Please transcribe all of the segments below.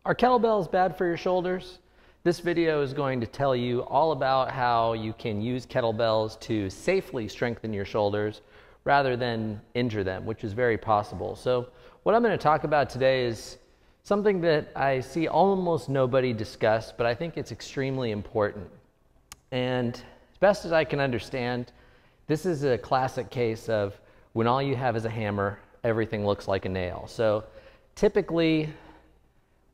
Are kettlebells bad for your shoulders? This video is going to tell you all about how you can use kettlebells to safely strengthen your shoulders rather than injure them, which is very possible. So what I'm going to talk about today is something that I see almost nobody discuss, but I think it's extremely important. And as best as I can understand, this is a classic case of when all you have is a hammer, everything looks like a nail. So typically,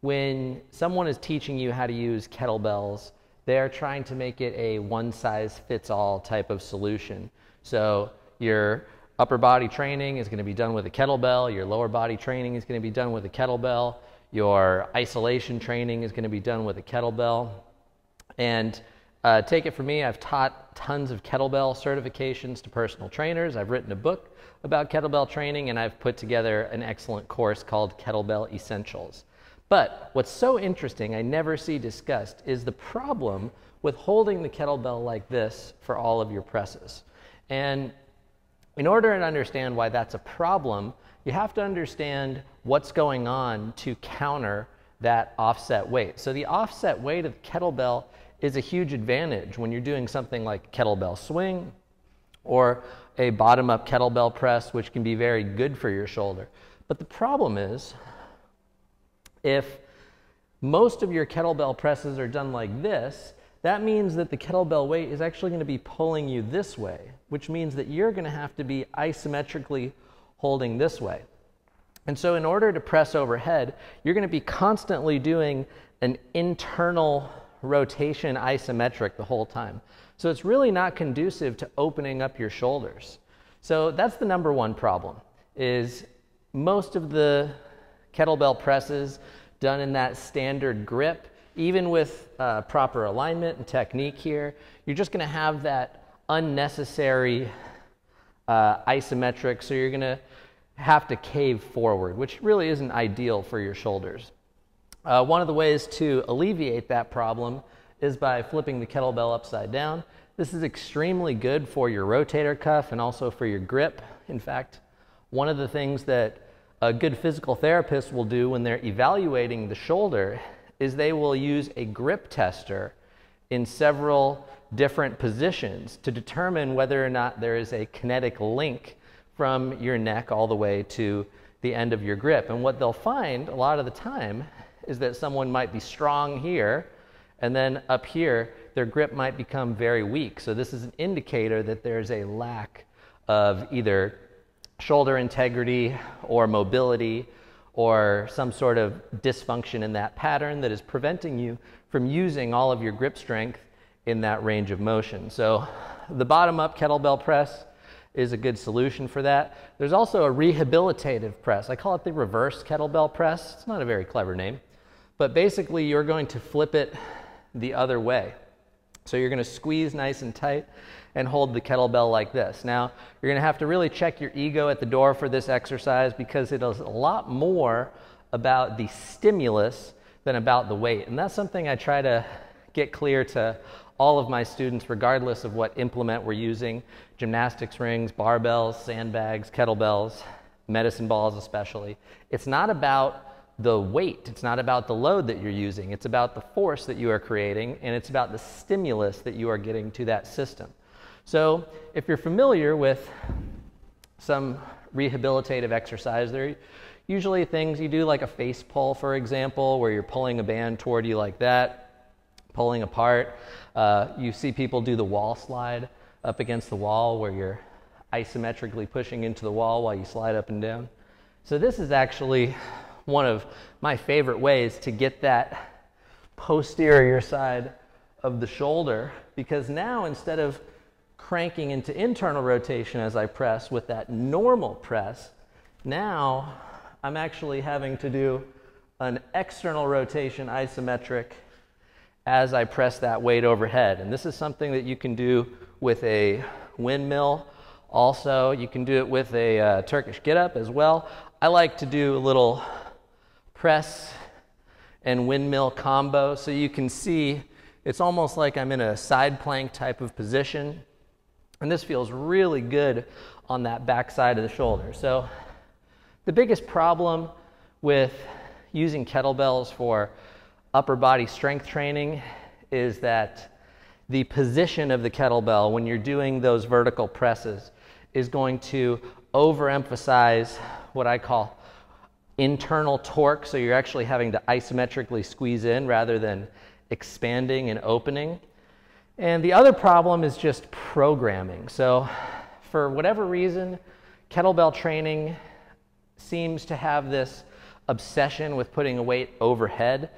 when someone is teaching you how to use kettlebells, they're trying to make it a one-size-fits-all type of solution. So your upper body training is going to be done with a kettlebell, your lower body training is going to be done with a kettlebell, your isolation training is going to be done with a kettlebell. And take it from me, I've taught tons of kettlebell certifications to personal trainers. I've written a book about kettlebell training, and I've put together an excellent course called Kettlebell Essentials. But what's so interesting, I never see discussed, is the problem with holding the kettlebell like this for all of your presses. And in order to understand why that's a problem, you have to understand what's going on to counter that offset weight. So the offset weight of the kettlebell is a huge advantage when you're doing something like a kettlebell swing or a bottom-up kettlebell press, which can be very good for your shoulder. But the problem is, if most of your kettlebell presses are done like this, that means that the kettlebell weight is actually going to be pulling you this way, which means that you're going to have to be isometrically holding this way. And so in order to press overhead, you're going to be constantly doing an internal rotation isometric the whole time. So it's really not conducive to opening up your shoulders. So that's the number one problem, is most of the kettlebell presses done in that standard grip, even with proper alignment and technique here, you're just going to have that unnecessary isometric, so you're going to have to cave forward, which really isn't ideal for your shoulders. One of the ways to alleviate that problem is by flipping the kettlebell upside down. This is extremely good for your rotator cuff and also for your grip. In fact, one of the things that a good physical therapist will do when they're evaluating the shoulder is they will use a grip tester in several different positions to determine whether or not there is a kinetic link from your neck all the way to the end of your grip. And what they'll find a lot of the time is that someone might be strong here, and then up here their grip might become very weak. So this is an indicator that there's a lack of either shoulder integrity or mobility or some sort of dysfunction in that pattern that is preventing you from using all of your grip strength in that range of motion. So the bottom-up kettlebell press is a good solution for that. There's also a rehabilitative press. I call it the reverse kettlebell press. It's not a very clever name, but basically you're going to flip it the other way. So you're going to squeeze nice and tight and hold the kettlebell like this. Now, you're going to have to really check your ego at the door for this exercise, because it is a lot more about the stimulus than about the weight. And that's something I try to get clear to all of my students, regardless of what implement we're using: gymnastics rings, barbells, sandbags, kettlebells, medicine balls especially. It's not about the weight, it's not about the load that you're using, it's about the force that you are creating, and it's about the stimulus that you are getting to that system. So if you're familiar with some rehabilitative exercise, they're usually things you do, like a face pull, for example, where you're pulling a band toward you like that, pulling apart. You see people do the wall slide up against the wall, where you're isometrically pushing into the wall while you slide up and down. So this is actually one of my favorite ways to get that posterior side of the shoulder, because now instead of cranking into internal rotation as I press with that normal press, now I'm actually having to do an external rotation isometric as I press that weight overhead. And this is something that you can do with a windmill. Also, you can do it with a Turkish get-up as well. I like to do a little press and windmill combo, so you can see it's almost like I'm in a side plank type of position, and this feels really good on that back side of the shoulder. So the biggest problem with using kettlebells for upper body strength training is that the position of the kettlebell when you're doing those vertical presses is going to overemphasize what I call internal torque, so you're actually having to isometrically squeeze in rather than expanding and opening. And the other problem is just programming. So for whatever reason, kettlebell training seems to have this obsession with putting a weight overhead.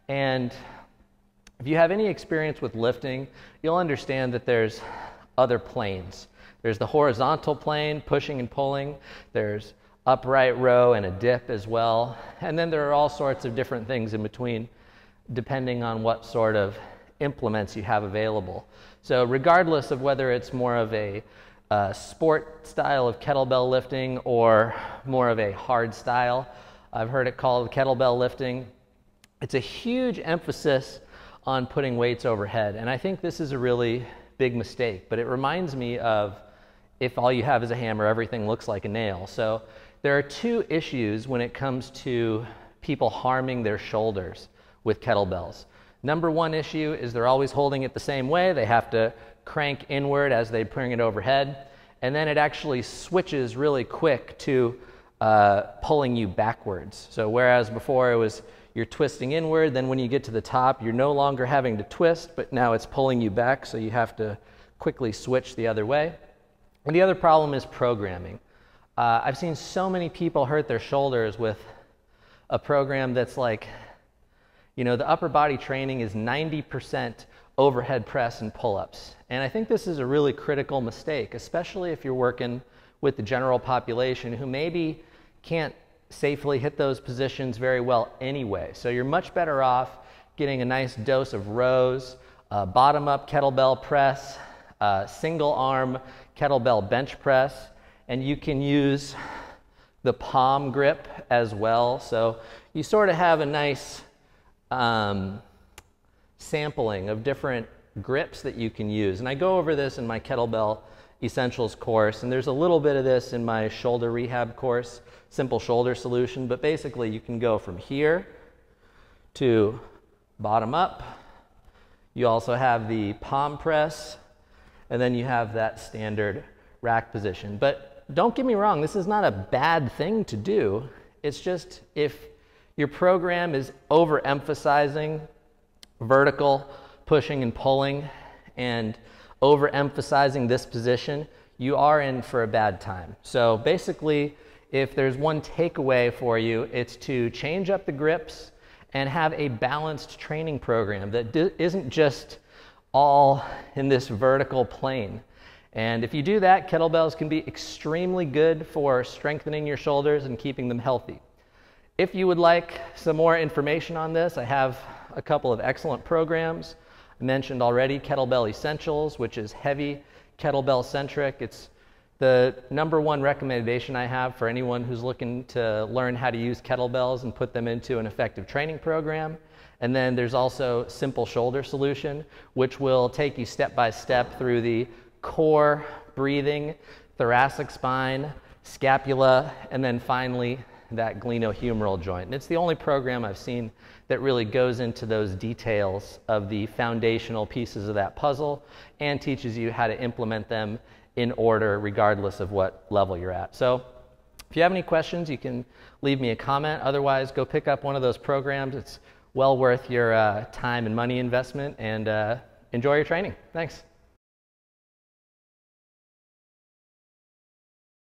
And if you have any experience with lifting, you'll understand that there's other planes. There's the horizontal plane, pushing and pulling. There's upright row and a dip as well. And then there are all sorts of different things in between, depending on what sort of implements you have available. So regardless of whether it's more of a sport style of kettlebell lifting or more of a hard style, I've heard it called kettlebell lifting, it's a huge emphasis on putting weights overhead. And I think this is a really big mistake, but it reminds me of if all you have is a hammer, everything looks like a nail. So there are two issues when it comes to people harming their shoulders with kettlebells. Number one issue is they're always holding it the same way. They have to crank inward as they bring it overhead. And then it actually switches really quick to pulling you backwards. So whereas before it was you're twisting inward, then when you get to the top, you're no longer having to twist, but now it's pulling you back, so you have to quickly switch the other way. And the other problem is programming. I've seen so many people hurt their shoulders with a program that's like, you know, the upper body training is 90% overhead press and pull-ups. And I think this is a really critical mistake, especially if you're working with the general population who maybe can't safely hit those positions very well anyway. So you're much better off getting a nice dose of rows, bottom-up kettlebell press, single arm kettlebell bench press, and you can use the palm grip as well. So you sort of have a nice sampling of different grips that you can use. And I go over this in my Kettlebell Essentials course, and there's a little bit of this in my shoulder rehab course, Simple Shoulder Solution, but basically you can go from here to bottom up. You also have the palm press, and then you have that standard rack position. But don't get me wrong, this is not a bad thing to do. It's just if your program is overemphasizing vertical pushing and pulling and overemphasizing this position, you are in for a bad time. So basically, if there's one takeaway for you, it's to change up the grips and have a balanced training program that isn't just all in this vertical plane. And if you do that, kettlebells can be extremely good for strengthening your shoulders and keeping them healthy. If you would like some more information on this, I have a couple of excellent programs. I mentioned already Kettlebell Essentials, which is heavy kettlebell centric. It's the #1 recommendation I have for anyone who's looking to learn how to use kettlebells and put them into an effective training program. And then there's also Simple Shoulder Solution, which will take you step by step through the core, breathing, thoracic spine, scapula, and then finally that glenohumeral joint. And it's the only program I've seen that really goes into those details of the foundational pieces of that puzzle and teaches you how to implement them in order regardless of what level you're at. So if you have any questions, you can leave me a comment. Otherwise, go pick up one of those programs. It's well worth your time and money investment, and enjoy your training. Thanks.